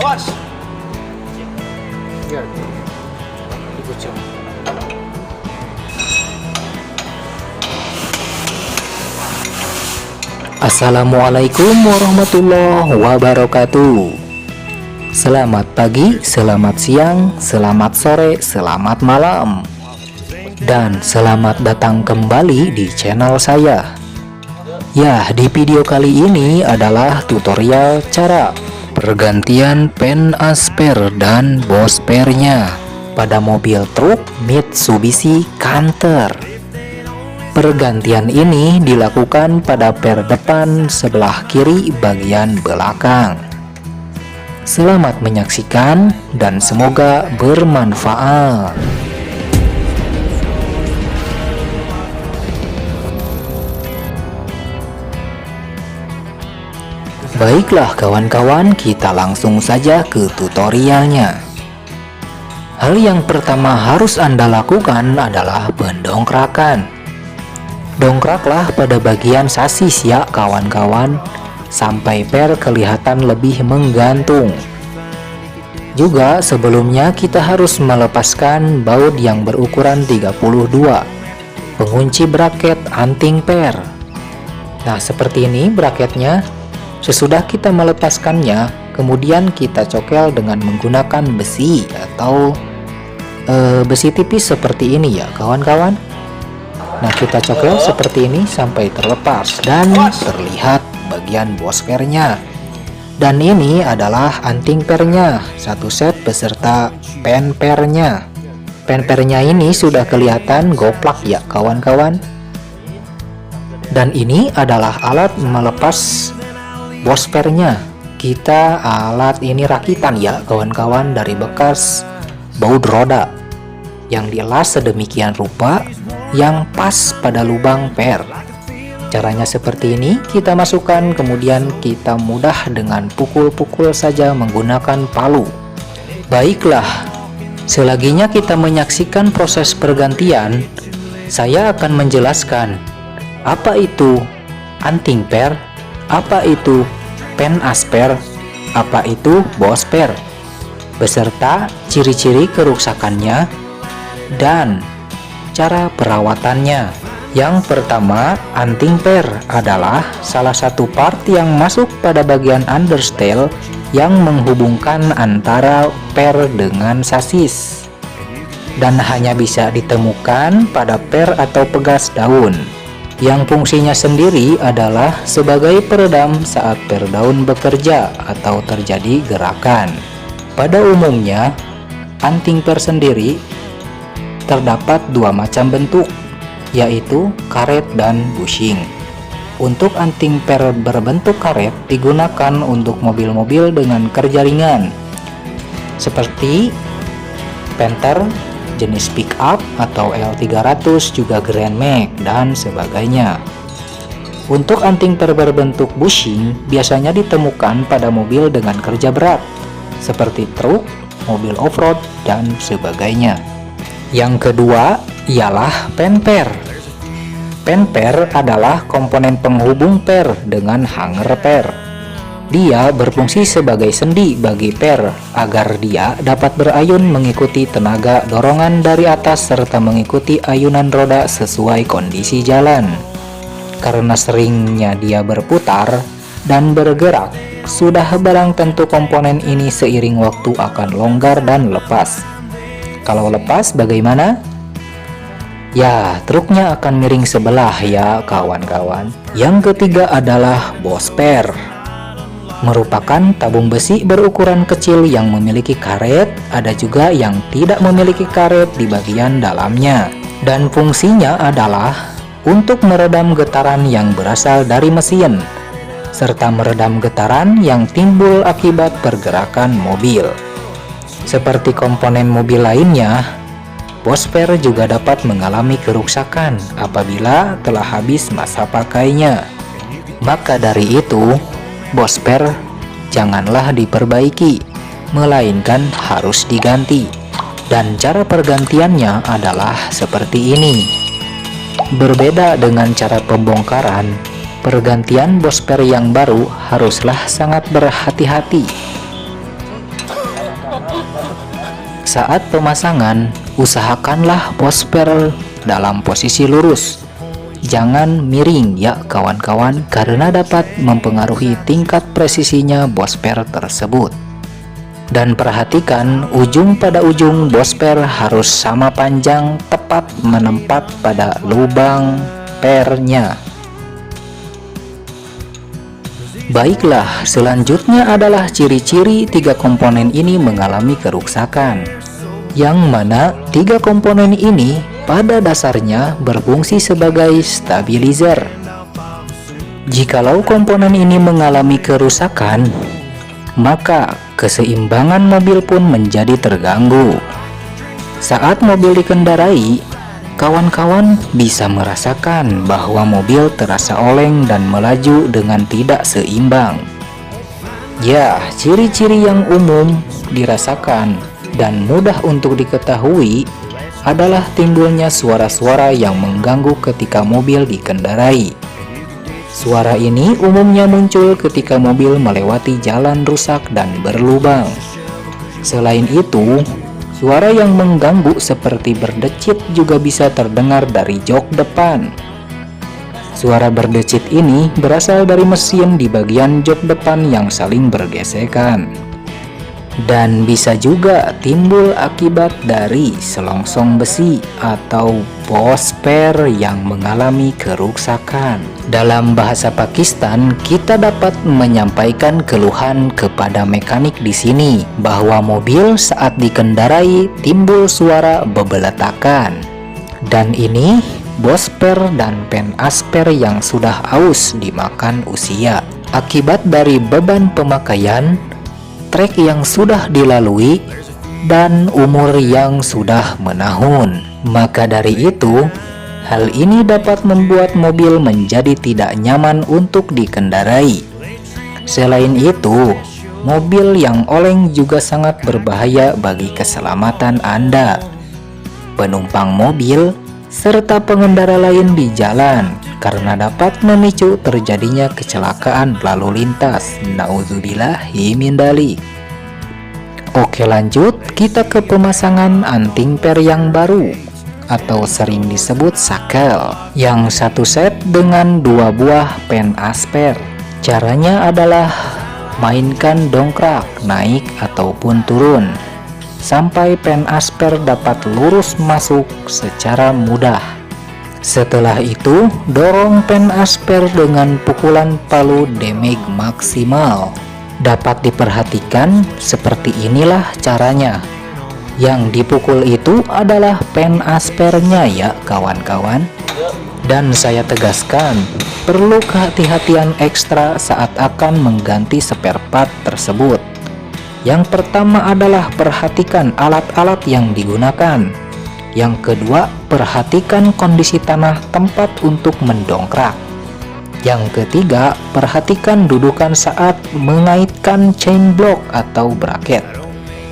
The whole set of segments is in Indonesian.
Ya, ikut coba. Assalamualaikum warahmatullahi wabarakatuh. Selamat pagi, selamat siang, selamat sore, selamat malam, dan selamat datang kembali di channel saya. Ya, di video kali ini adalah tutorial cara pergantian pen asper dan bospernya pada mobil truk Mitsubishi Canter. Pergantian ini dilakukan pada per depan sebelah kiri bagian belakang. Selamat menyaksikan dan semoga bermanfaat. Baiklah kawan-kawan, kita langsung saja ke tutorialnya. Hal yang pertama harus Anda lakukan adalah pendongkrakan. Dongkraklah pada bagian sasis ya kawan-kawan, sampai per kelihatan lebih menggantung. Juga sebelumnya kita harus melepaskan baut yang berukuran 32, pengunci braket anting per. Nah, seperti ini braketnya. Sesudah kita melepaskannya, kemudian kita cokel dengan menggunakan besi atau besi tipis seperti ini ya kawan-kawan. Nah, kita cokel seperti ini sampai terlepas dan terlihat bagian bospernya. Dan ini adalah anting pernya, satu set beserta pen pernya. Pen pernya ini sudah kelihatan goplak ya kawan-kawan. Dan ini adalah alat melepas bospernya. Kita alat ini rakitan ya kawan-kawan dari bekas baut roda yang dielas sedemikian rupa yang pas pada lubang per. Caranya seperti ini, kita masukkan kemudian kita mudah dengan pukul-pukul saja menggunakan palu. Baiklah, selaginya kita menyaksikan proses pergantian, saya akan menjelaskan apa itu anting per, apa itu pen asper, apa itu bosper, beserta ciri-ciri kerusakannya dan cara perawatannya. Yang pertama, anting per adalah salah satu part yang masuk pada bagian understell yang menghubungkan antara per dengan sasis, dan hanya bisa ditemukan pada per atau pegas daun, yang fungsinya sendiri adalah sebagai peredam saat per daun bekerja atau terjadi gerakan. Pada umumnya, anting per sendiri terdapat dua macam bentuk, yaitu karet dan bushing. Untuk anting per berbentuk karet digunakan untuk mobil-mobil dengan kerja ringan, seperti Panther, jenis pick up atau L300, juga Grand Max, dan sebagainya. Untuk anting per berbentuk bushing biasanya ditemukan pada mobil dengan kerja berat, seperti truk, mobil off-road, dan sebagainya. Yang kedua ialah pen per. Pen per adalah komponen penghubung per dengan hanger per. Dia berfungsi sebagai sendi bagi per agar dia dapat berayun mengikuti tenaga dorongan dari atas serta mengikuti ayunan roda sesuai kondisi jalan. Karena seringnya dia berputar dan bergerak, sudah barang tentu komponen ini seiring waktu akan longgar dan lepas. Kalau lepas bagaimana? Ya, truknya akan miring sebelah ya kawan-kawan. Yang ketiga adalah bosper. Merupakan tabung besi berukuran kecil yang memiliki karet, ada juga yang tidak memiliki karet di bagian dalamnya. Dan fungsinya adalah untuk meredam getaran yang berasal dari mesin, serta meredam getaran yang timbul akibat pergerakan mobil. Seperti komponen mobil lainnya, bosper juga dapat mengalami kerusakan apabila telah habis masa pakainya. Maka dari itu, bosper janganlah diperbaiki, melainkan harus diganti. Dan cara pergantiannya adalah seperti ini. Berbeda dengan cara pembongkaran, pergantian bosper yang baru haruslah sangat berhati-hati. Saat pemasangan, usahakanlah bosper dalam posisi lurus. Jangan miring ya kawan-kawan, karena dapat mempengaruhi tingkat presisinya bosper tersebut. Dan perhatikan ujung pada ujung bosper harus sama panjang, tepat menempat pada lubang pernya. Baiklah, selanjutnya adalah ciri-ciri tiga komponen ini mengalami kerusakan. Yang mana tiga komponen ini pada dasarnya berfungsi sebagai stabilizer. Jikalau komponen ini mengalami kerusakan, maka keseimbangan mobil pun menjadi terganggu. Saat mobil dikendarai, kawan-kawan bisa merasakan bahwa mobil terasa oleng dan melaju dengan tidak seimbang. Ya, ciri-ciri yang umum dirasakan dan mudah untuk diketahui adalah timbulnya suara-suara yang mengganggu ketika mobil dikendarai. Suara ini umumnya muncul ketika mobil melewati jalan rusak dan berlubang. Selain itu, suara yang mengganggu seperti berdecit juga bisa terdengar dari jok depan. Suara berdecit ini berasal dari mesin di bagian jok depan yang saling bergesekan. Dan bisa juga timbul akibat dari selongsong besi atau bosper yang mengalami kerusakan. Dalam bahasa Pakistan, kita dapat menyampaikan keluhan kepada mekanik di sini bahwa mobil saat dikendarai timbul suara bebeletakan. Dan ini bosper dan pen asper yang sudah aus dimakan usia. Akibat dari beban pemakaian, trek yang sudah dilalui, dan umur yang sudah menahun. Maka dari itu, hal ini dapat membuat mobil menjadi tidak nyaman untuk dikendarai. Selain itu, mobil yang oleng juga sangat berbahaya bagi keselamatan Anda, penumpang mobil, serta pengendara lain di jalan, karena dapat memicu terjadinya kecelakaan lalu lintas. Nauzubillahi min dzalik. Oke, lanjut kita ke pemasangan anting per yang baru atau sering disebut sakel, yang satu set dengan 2 buah pen asper. Caranya adalah mainkan dongkrak naik ataupun turun sampai pen asper dapat lurus masuk secara mudah. Setelah itu, dorong pen asper dengan pukulan palu damage maksimal. Dapat diperhatikan seperti inilah caranya. Yang dipukul itu adalah pen aspernya ya kawan-kawan. Dan saya tegaskan, perlu kehati-hatian ekstra saat akan mengganti spare part tersebut. Yang pertama adalah perhatikan alat-alat yang digunakan. Yang kedua, perhatikan kondisi tanah tempat untuk mendongkrak. Yang ketiga, perhatikan dudukan saat mengaitkan chain block atau bracket.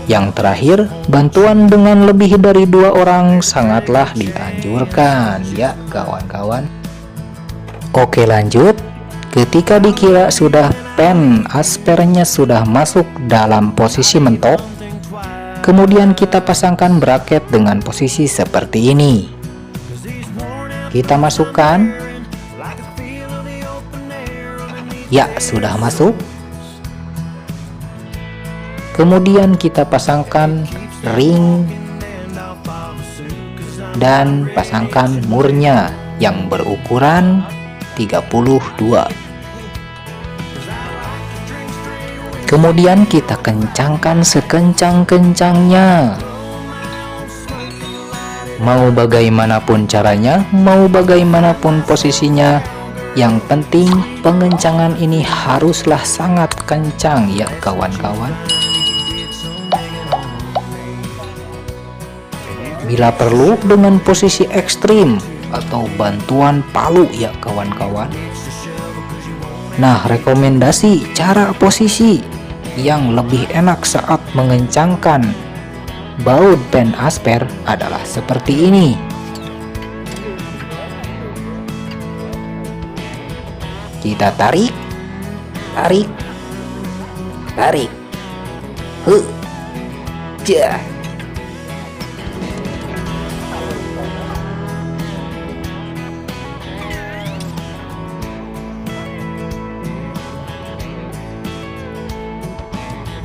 Yang terakhir, bantuan dengan lebih dari 2 orang sangatlah dianjurkan ya kawan-kawan. Oke, lanjut. Ketika dikira sudah pen aspernya sudah masuk dalam posisi mentok, kemudian kita pasangkan bracket dengan posisi seperti ini. Kita masukkan. Ya, sudah masuk. Kemudian kita pasangkan ring dan pasangkan murnya yang berukuran 32. Kemudian kita kencangkan sekencang-kencangnya. Mau bagaimanapun caranya, mau bagaimanapun posisinya, yang penting pengencangan ini haruslah sangat kencang ya kawan-kawan. Bila perlu dengan posisi ekstrim atau bantuan palu ya kawan-kawan. Nah, rekomendasi cara posisi yang lebih enak saat mengencangkan baut pen asper adalah seperti ini. Kita tarik, tarik, tarik, jah,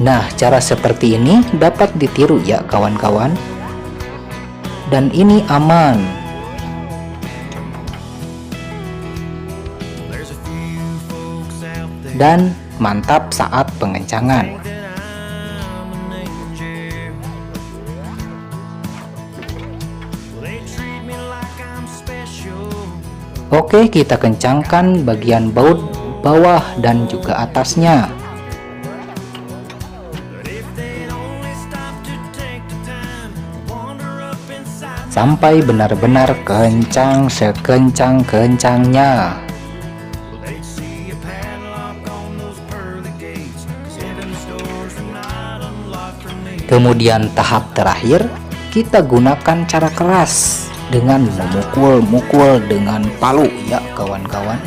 Nah, cara seperti ini dapat ditiru ya kawan-kawan. Dan ini aman. Dan mantap saat pengencangan. Oke, kita kencangkan bagian baut bawah dan juga atasnya. Sampai benar-benar kencang, sekencang-kencangnya. Kemudian tahap terakhir, kita gunakan cara keras dengan memukul-mukul dengan palu ya kawan-kawan.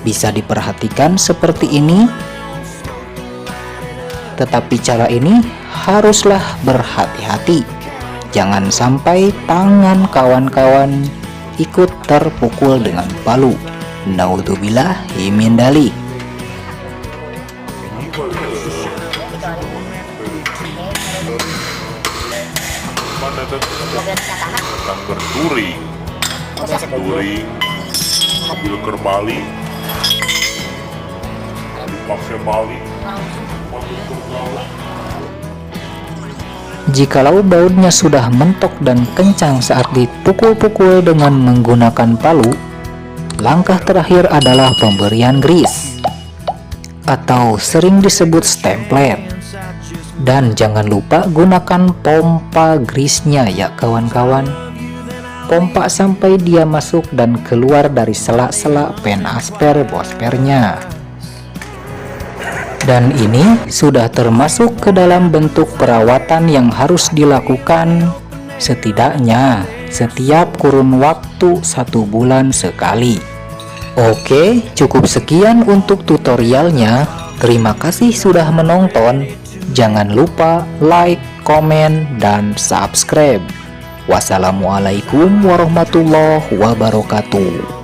Bisa diperhatikan seperti ini. Tetapi cara ini haruslah berhati-hati. Jangan sampai tangan kawan-kawan ikut terpukul dengan palu. Naudzubillahi min dzalik. Berturing, ambil kerbali, pakai bali, Jikalau bautnya sudah mentok dan kencang saat dipukul-pukul dengan menggunakan palu, langkah terakhir adalah pemberian grease atau sering disebut stemplet. Dan jangan lupa gunakan pompa grease-nya ya kawan-kawan. Pompa sampai dia masuk dan keluar dari sela-sela pen asper bospernya. Dan ini sudah termasuk ke dalam bentuk perawatan yang harus dilakukan setidaknya setiap kurun waktu 1 bulan sekali. Oke, cukup sekian untuk tutorialnya. Terima kasih sudah menonton. Jangan lupa like, komen, dan subscribe. Wassalamualaikum warahmatullahi wabarakatuh.